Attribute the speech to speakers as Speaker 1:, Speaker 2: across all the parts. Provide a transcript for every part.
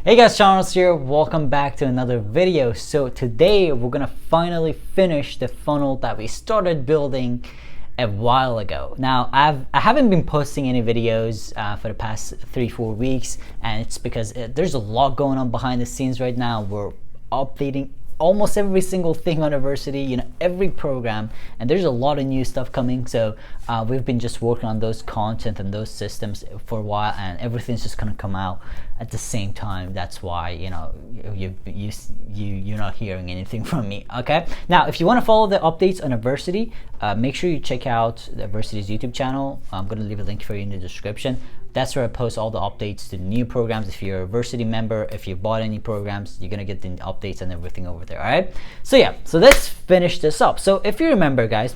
Speaker 1: Hey guys, Charles here. Welcome back to another video. So today we're gonna finally finish the funnel that we started building a while ago. Now I haven't been posting any videos for the past 3-4 weeks, and it's because there's a lot going on behind the scenes right now. We're updating almost every single thing on University, every program, and there's a lot of new stuff coming. So we've been just working on those content and those systems for a while, and everything's just gonna come out at the same time. That's why you're not hearing anything from me. Okay, now if you want to follow the updates on University, make sure you check out the University's YouTube channel. I'm gonna leave a link for you in the description. That's where I post all the updates to new programs. If you're a University member, if you bought any programs, you're gonna get the updates and everything over there. All right, so yeah, so let's finish this up. So if you remember, guys,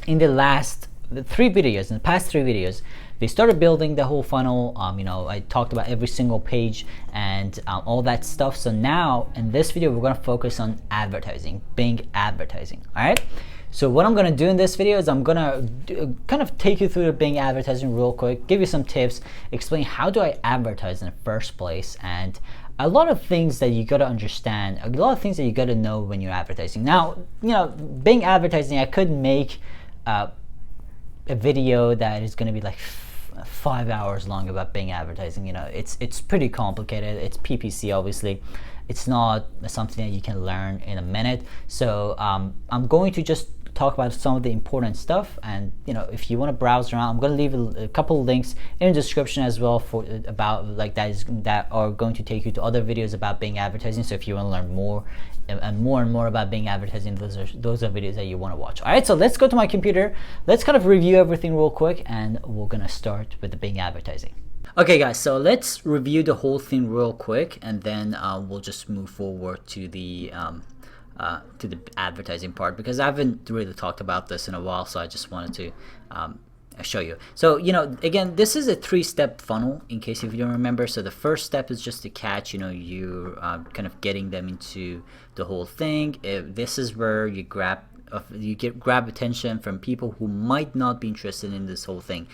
Speaker 1: in the past 3 videos, we started building the whole funnel. I talked about every single page and all that stuff. So now in this video, we're gonna focus on advertising, Bing advertising. All right. So what I'm gonna do in this video is I'm gonna kind of take you through the Bing advertising real quick, give you some tips, explain how do I advertise in the first place, and a lot of things that you gotta understand, a lot of things that you gotta know when you're advertising. Now, Bing advertising, I could make a video that is gonna be like 5 hours long about Bing advertising. It's pretty complicated. It's PPC, obviously. It's not something that you can learn in a minute. So I'm going to just talk about some of the important stuff, and if you want to browse around, I'm going to leave a couple of links in the description as well for about that are going to take you to other videos about Bing advertising. So if you want to learn more and more about Bing advertising, those are videos that you want to watch. All right, so let's go to my computer. Let's kind of review everything real quick, and we're gonna start with the Bing advertising. Okay guys, so let's review the whole thing real quick, and then we'll just move forward to the advertising part, because I haven't really talked about this in a while, so I just wanted to show you. So again, this is a 3-step funnel, in case if you don't remember. So the first step is just to catch, you're kind of getting them into the whole thing. This is where you grab attention from people who might not be interested in this whole thing.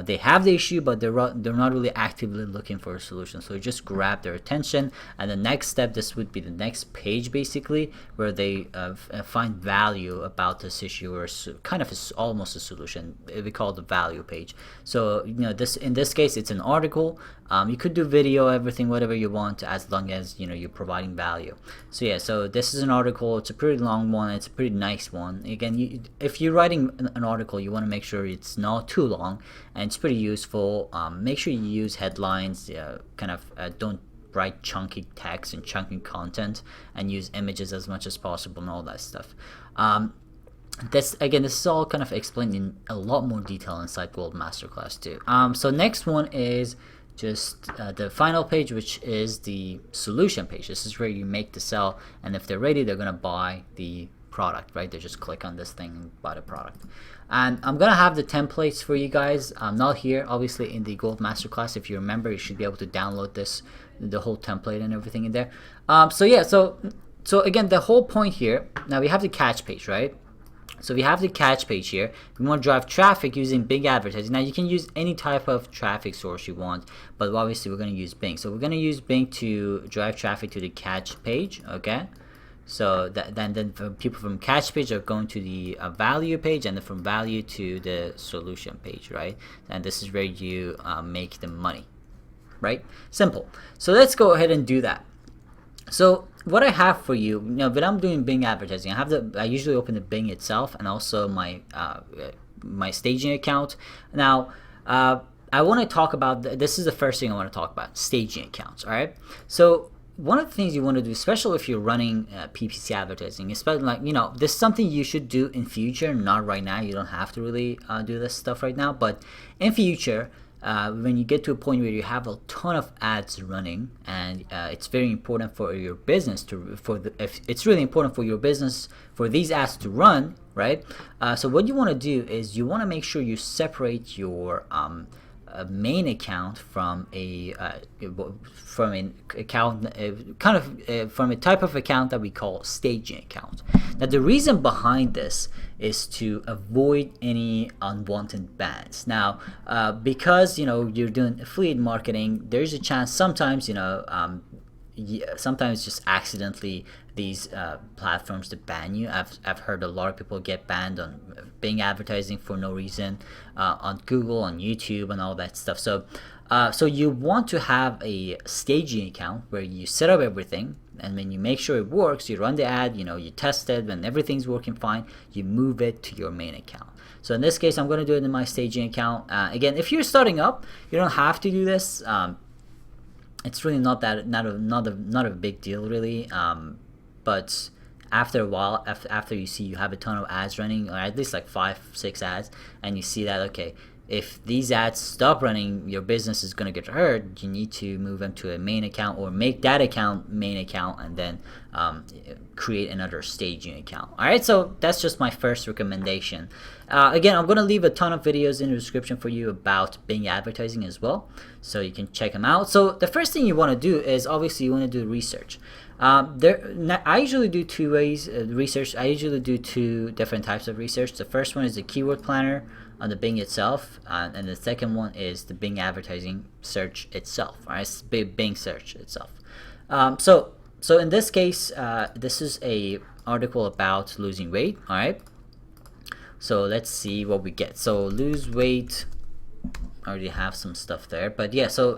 Speaker 1: They have the issue, but they're not really actively looking for a solution. So you just grab their attention, and the next step, this would be the next page basically, where they find value about this issue, or kind of almost a solution. We call it the value page. So in this case, it's an article. You could do video, everything, whatever you want, as long as you're providing value. So yeah, so this is an article. It's a pretty long one. It's a pretty nice one. Again, if you're writing an article, you want to make sure it's not too long and it's pretty useful. Make sure you use headlines. Don't write chunky text and chunky content, and use images as much as possible and all that stuff. This is all kind of explained in a lot more detail inside Gold Masterclass too. So next one is just the final page, which is the solution page. This is where you make the sell, and if they're ready, they're gonna buy the product, right? They just click on this thing and buy the product. And I'm gonna have the templates for you guys. Not here, obviously, in the Gold Masterclass. If you remember, you should be able to download the whole template and everything in there. So again, the whole point here. Now we have the catch page, right? So we have the catch page here. We want to drive traffic using Bing advertising. Now you can use any type of traffic source you want, but obviously we're going to use Bing. So we're going to use Bing to drive traffic to the catch page. Okay. So then people from catch page are going to the value page, and then from value to the solution page, right? And this is where you make the money, right? Simple. So let's go ahead and do that. So what I have for you, when I'm doing Bing advertising, I usually open the Bing itself, and also my my staging account. Now I want to talk about this is the first thing I want to talk about: staging accounts. All right. So one of the things you want to do, especially if you're running PPC advertising, especially this is something you should do in future, not right now. You don't have to really do this stuff right now, but in future. When you get to a point where you have a ton of ads running, and it's very important for your business it's really important for your business for these ads to run, right? So what you want to do is you want to make sure you separate your main account from an account, from a type of account that we call staging account. Now the reason behind this is to avoid any unwanted bans. Now because you're doing affiliate marketing, there's a chance sometimes sometimes just accidentally these platforms to ban you. I've heard a lot of people get banned on Bing advertising for no reason, on Google, on YouTube, and all that stuff. So you want to have a staging account where you set up everything, and when you make sure it works, you run the ad, you test it. When everything's working fine, you move it to your main account. So in this case, I'm going to do it in my staging account. Again, if you're starting up, you don't have to do this. It's really not a big deal really, but after a while, after you see you have a ton of ads running, or at least like 5-6 ads, and you see that, okay, if these ads stop running, your business is going to get hurt, you need to move them to a main account, or make that account main account, and then create another staging account. Alright, so that's just my first recommendation. Again, I'm going to leave a ton of videos in the description for you about Bing advertising as well, so you can check them out. So the first thing you want to do is, obviously, you want to do research. I usually do two ways research. I usually do two different types of research. The first one is the keyword planner on the Bing itself, and the second one is the Bing advertising search itself. All right, Bing search itself. So in this case, this is a article about losing weight. All right, so let's see what we get. So lose weight. I already have some stuff there, but yeah. So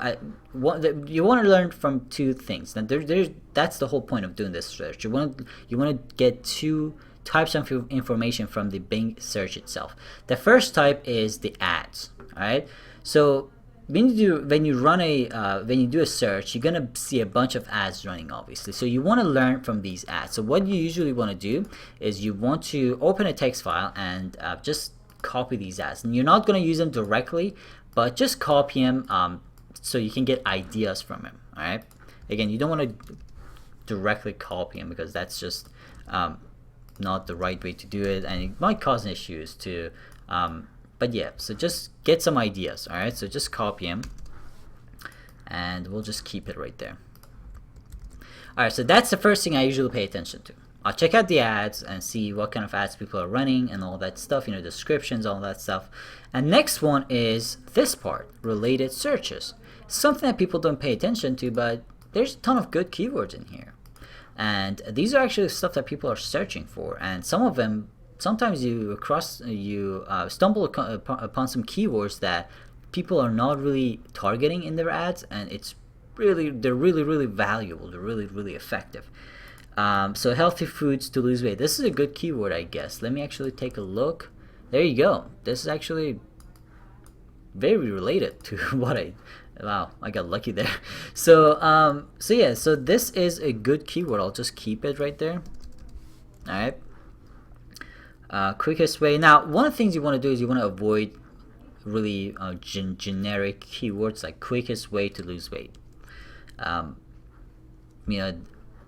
Speaker 1: you want to learn from two things. Now that's the whole point of doing this search. You want to get two types of information from the Bing search itself. The first type is the ads. All right. So when you do a search, you're gonna see a bunch of ads running, obviously. So you want to learn from these ads. So what you usually want to do is you want to open a text file and just copy these ads. And you're not going to use them directly, but just copy them so you can get ideas from them. All right. Again, you don't want to directly copy them because that's just not the right way to do it, and it might cause issues too. But yeah, so just get some ideas. All right. So just copy them, and we'll just keep it right there. All right. So that's the first thing I usually pay attention to. I'll check out the ads and see what kind of ads people are running and all that stuff, descriptions, all that stuff. And next one is this part, related searches. Something that people don't pay attention to, but there's a ton of good keywords in here. And these are actually stuff that people are searching for. And some of them, sometimes you stumble upon some keywords that people are not really targeting in their ads, and they're really valuable. They're really effective. So healthy foods to lose weight. This is a good keyword, I guess. Let me actually take a look. There you go. This is actually very related to what wow, I got lucky there. So yeah, so this is a good keyword. I'll just keep it right there. All right. Quickest way. Now, one of the things you want to do is you want to avoid really generic keywords like quickest way to lose weight.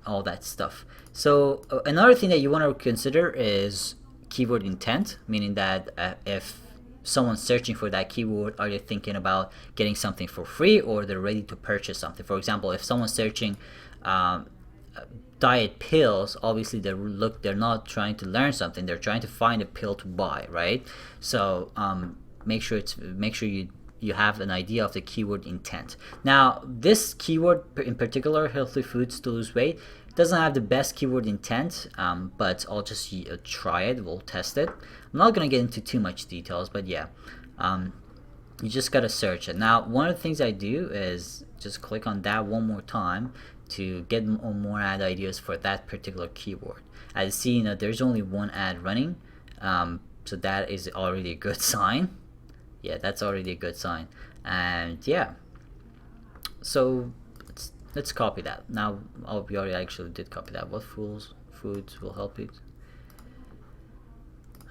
Speaker 1: All that stuff. So another thing that you want to consider is keyword intent, meaning that if someone's searching for that keyword, are they thinking about getting something for free, or they're ready to purchase something? For example, if someone's searching diet pills, obviously they're not trying to learn something, they're trying to find a pill to buy, right? So make sure you have an idea of the keyword intent. Now, this keyword in particular, healthy foods to lose weight, doesn't have the best keyword intent, but I'll just try it. We'll test it. I'm not going to get into too much details, but yeah, you just got to search it. Now, one of the things I do is just click on that one more time to get more ad ideas for that particular keyword. As you see, there's only one ad running, so that is already a good sign. Yeah, that's already a good sign. And yeah, so let's copy that. Now, we already actually did copy that. What foods will help you?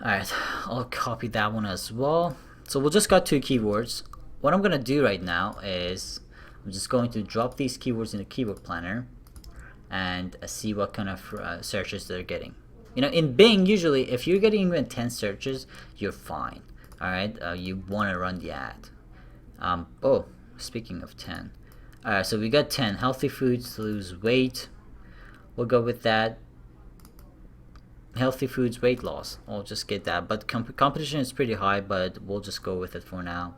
Speaker 1: Alright, I'll copy that one as well. So we'll just got two keywords. What I'm gonna do right now is I'm just going to drop these keywords in the keyword planner and see what kind of searches they're getting. In Bing, usually if you're getting even 10 searches, you're fine. Alright, you want to run the ad. Oh, speaking of 10, alright, so we got 10 healthy foods to lose weight. We'll go with that. Healthy foods, weight loss. I'll just get that, but competition is pretty high, but we'll just go with it for now.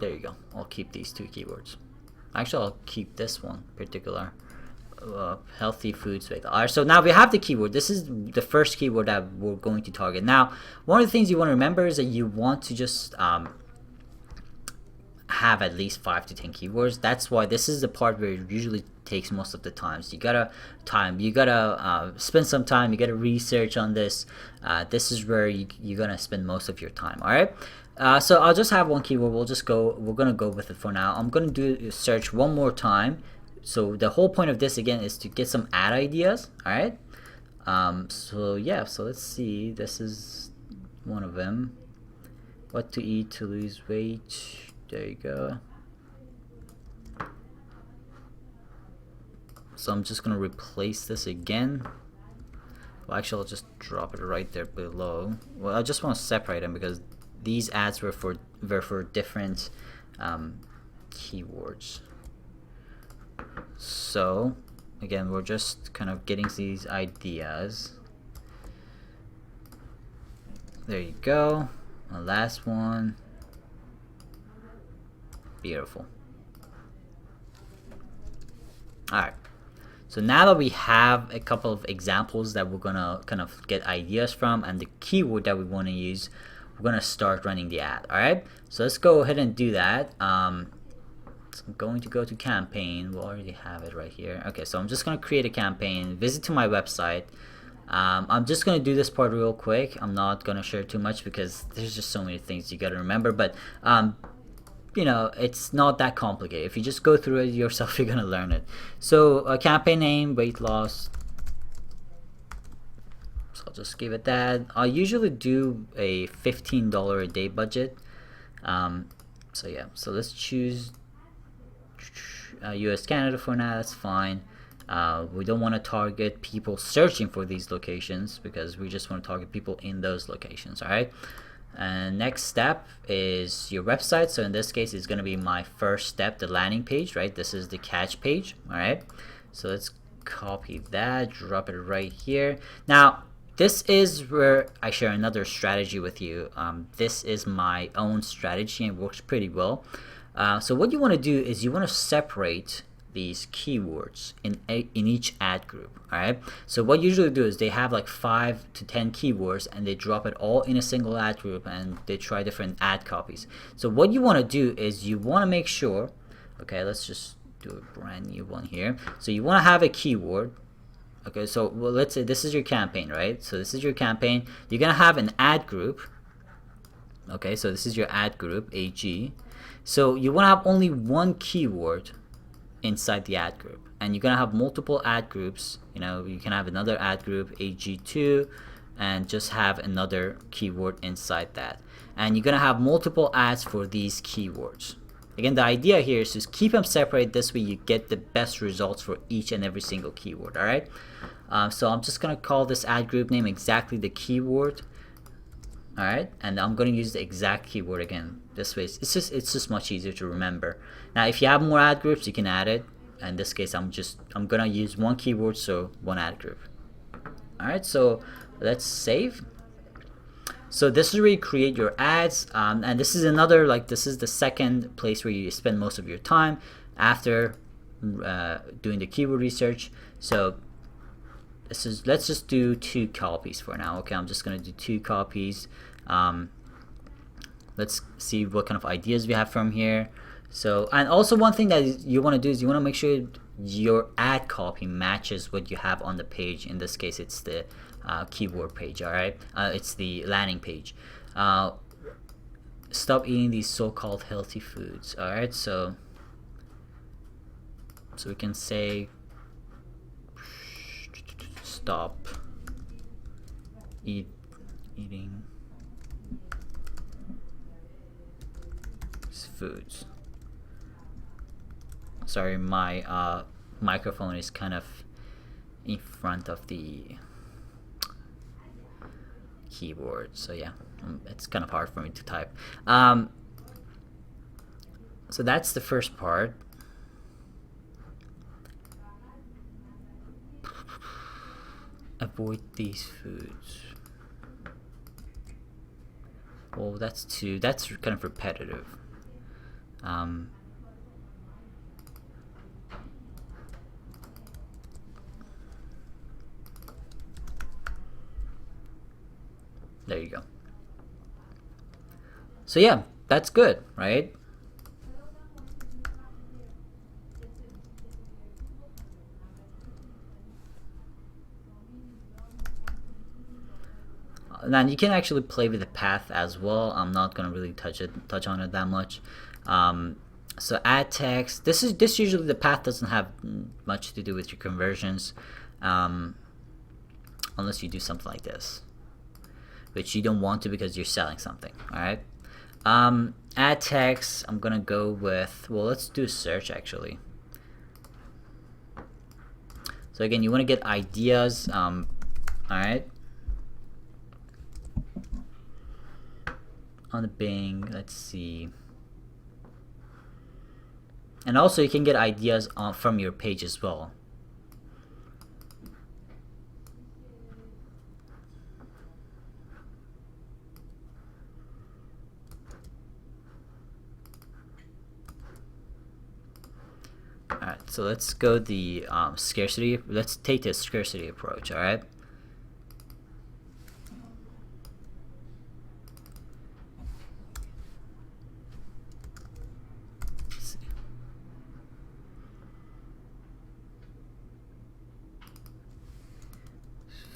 Speaker 1: There you go. I'll keep these two keywords. Actually, I'll keep this one particular. Healthy foods, weight. Alright, so now we have the keyword. This is the first keyword that we're going to target. Now, one of the things you want to remember is that you want to just have at least 5 to 10 keywords. That's why this is the part where it usually takes most of the time. So you gotta spend some time. You gotta research on this. This is where you're gonna spend most of your time. All right. So I'll just have one keyword. We're gonna go with it for now. I'm gonna do search one more time. So the whole point of this again is to get some ad ideas. All right. So yeah. So let's see. This is one of them. What to eat to lose weight. There you go. So I'm just gonna replace this again. Well, actually, I'll just drop it right there below. Well, I just want to separate them because these ads were for different keywords. So again, we're just kind of getting these ideas. There you go. The last one. Beautiful. Alright, so now that we have a couple of examples that we're gonna kind of get ideas from and the keyword that we want to use, we're gonna start running the ad. Alright, so let's go ahead and do that. So I'm going to go to campaign. We'll already have it right here. Okay, so I'm just gonna create a campaign, visit to my website. I'm just gonna do this part real quick. I'm not gonna share too much because there's just so many things you gotta remember, but you know, it's not that complicated. If you just go through it yourself, you're gonna learn it. So campaign name, weight loss. So I'll just give it that. I usually do a $15 a day budget. So yeah, so let's choose US Canada for now. That's fine. We don't want to target people searching for these locations because we just want to target people in those locations. All right. And next step is your website. So in this case, it's going to be my first step, the landing page, right? This is the catch page. All right. So let's copy that, drop it right here. Now, this is where I share another strategy with you. This is my own strategy and it works pretty well. So what you want to do is you want to separate these keywords in each ad group. All right, so what you usually do is they have like 5 to 10 keywords and they drop it all in a single ad group and they try different ad copies. So what you want to do is you want to make sure, okay, let's just do a brand new one here. So you want to have a keyword. Okay, so well, let's say this is your campaign, right? So this is your campaign. You're gonna have an ad group. Okay, so this is your ad group, AG. So you want to have only one keyword inside the ad group, and you're gonna have multiple ad groups. You know, you can have another ad group, AG2, and just have another keyword inside that, and you're gonna have multiple ads for these keywords. Again, the idea here is just keep them separate. This way you get the best results for each and every single keyword. All right, so I'm just gonna call this ad group name exactly the keyword. All right, and I'm going to use the exact keyword again. This way, it's just much easier to remember. Now, if you have more ad groups, you can add it. In this case, I'm going to use one keyword, so one ad group. All right, so let's save. So this is where you create your ads, and this is another, like, this is the second place where you spend most of your time after doing the keyword research. So let's just do 2 copies for now. Okay, I'm just gonna do 2 copies. Let's see what kind of ideas we have from here. So, and also one thing that you want to do is you want to make sure your ad copy matches what you have on the page. In this case, it's the keyword page. All right, it's the landing page. Stop eating these so-called healthy foods. All right, so we can say stop eating foods. Sorry, my microphone is kind of in front of the keyboard. So yeah, it's kind of hard for me to type. So that's the first part. Avoid these foods. Well, that's kind of repetitive. There you go. So yeah, that's good, right? Then you can actually play with the path as well. I'm not gonna really touch on it that much. So add text. This usually the path doesn't have much to do with your conversions, unless you do something like this, which you don't want to because you're selling something. All right. Add text. I'm gonna go with, well, let's do search actually. So again, you want to get ideas. All right. On the Bing, let's see. And also you can get ideas from your page as well. Alright, so let's go the scarcity. Let's take the scarcity approach, alright?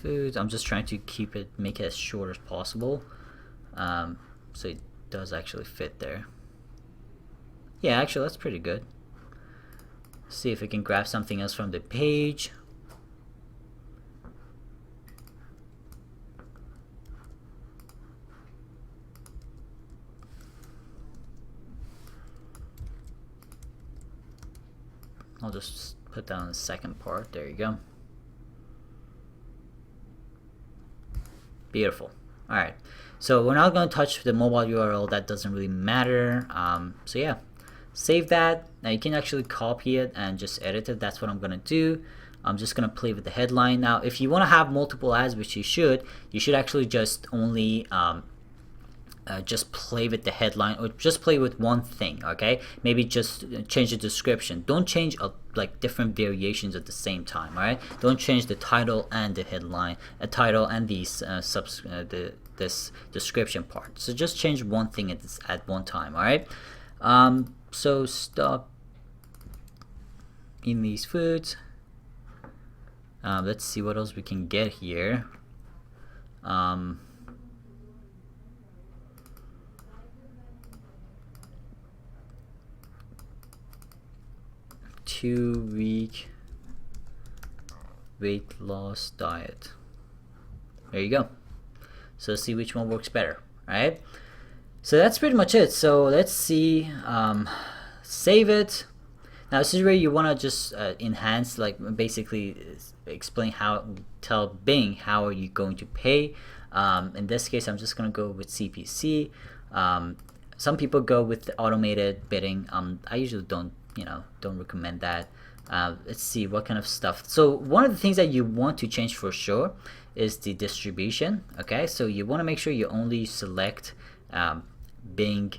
Speaker 1: Foods. I'm just trying to make it as short as possible, so it does actually fit there. Yeah, actually that's pretty good. See if we can grab something else from the page. I'll just put down the second part. There you go. Beautiful. Alright, so we're not going to touch the mobile URL. That doesn't really matter. So yeah, save that. Now you can actually copy it and just edit it. That's what I'm going to do. I'm just going to play with the headline. Now if you want to have multiple ads, which you should actually just only just play with the headline, or just play with one thing. Okay, maybe just change the description. Don't change like different variations at the same time. All right, don't change the title and the headline, title and these this description part. So just change one thing at one time. All right. So stop in these foods. Let's see what else we can get here. 2-week weight loss diet. There you go. So let's see which one works better. All right. So that's pretty much it. So let's see. Save it. Now this is where you want to just enhance, like basically explain tell Bing how are you going to pay. In this case, I'm just going to go with CPC. Some people go with the automated bidding. I usually don't recommend that. Let's see what kind of stuff. So one of the things that you want to change for sure is the distribution. Okay, so you want to make sure you only select Bing,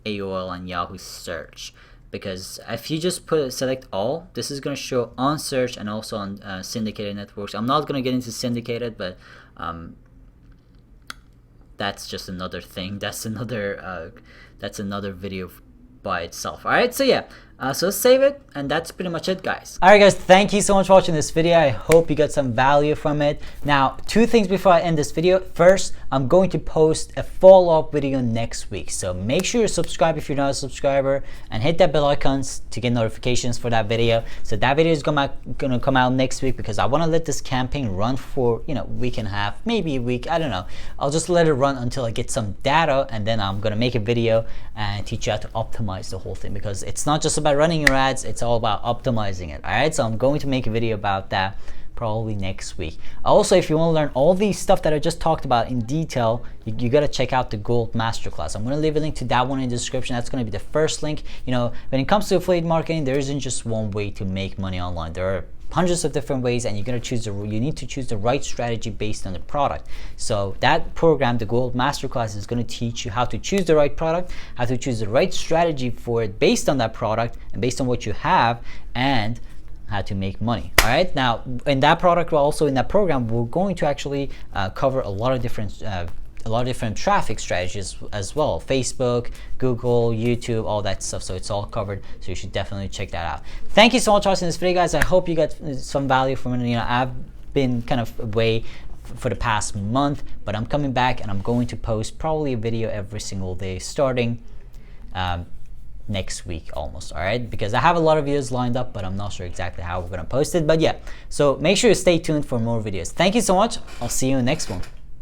Speaker 1: AOL, and Yahoo search, because if you just select all, this is going to show on search and also on syndicated networks. I'm not going to get into syndicated, but that's just another thing. That's another video by itself. All right, so yeah, so let's save it, and that's pretty much it, guys. All right, guys, thank you so much for watching this video. I hope you got some value from it. Now, two things before I end this video. First, I'm going to post a follow-up video next week, so make sure you subscribe if you're not a subscriber, and hit that bell icons to get notifications for that video. So that video is gonna come out next week, because I want to let this campaign run for week and a half, maybe a week. I don't know. I'll just let it run until I get some data, and then I'm gonna make a video and teach you how to optimize the whole thing, because it's not just about running your ads, it's all about optimizing it. All right, so I'm going to make a video about that probably next week. Also, if you want to learn all these stuff that I just talked about in detail, you got to check out the Gold Masterclass. I'm going to leave a link to that one in the description. That's going to be the first link. You know, when it comes to affiliate marketing, there isn't just one way to make money online. There are hundreds of different ways, and you need to choose the right strategy based on the product. So that program, the Gold Masterclass, is going to teach you how to choose the right product, how to choose the right strategy for it based on that product and based on what you have, and how to make money. All right, now in that product, also in that program, we're going to actually cover a lot of different traffic strategies as well: Facebook, Google, YouTube, all that stuff. So it's all covered, so you should definitely check that out. Thank you so much for watching this video, guys. I hope you got some value from it. You know, I've been kind of away for the past month, but I'm coming back, and I'm going to post probably a video every single day starting next week almost. All right, because I have a lot of videos lined up, but I'm not sure exactly how we're going to post it. But yeah, so make sure you stay tuned for more videos. Thank you so much. I'll see you in the next one.